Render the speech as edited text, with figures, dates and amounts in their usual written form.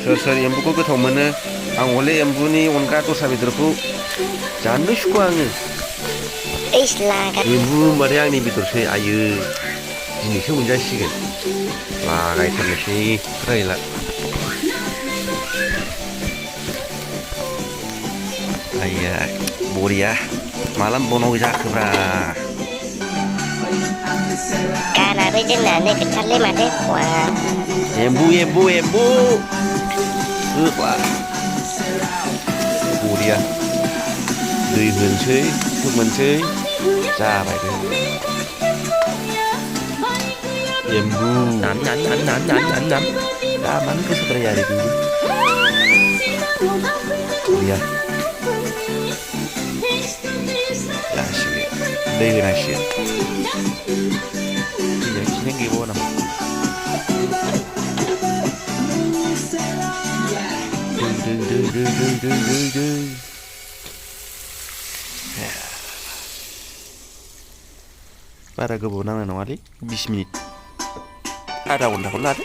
सोर सोर एम्बुखौ गोथाव मोनो आं हले एम्बुनि अनगा दस्रा बेदरखौ जानो सुखुवा आङो इस लागा एम्बु होनबाथाय आंनि बेदरसै आयो दिनैसो मोनजासिगोन लागायथारनोसै रायला आइया बरिया माला बनाव जाखोब्रा गानाबो जोंना नोगोदथारलै माथो बा एम्बु एम्बु एम्बु होबा बरिया दै होनोसै फोमोनसै जाबाय बे एम्बु नाम दा मानो गोसोद्राय आरो बेबो बरिया जासिगोन दै होनांसिगोन दैया खिनाय गैबावा नामा दै बारा गोबाव नांनाय नङालै 20 मिनिट आधा घन्टाखौनो लादो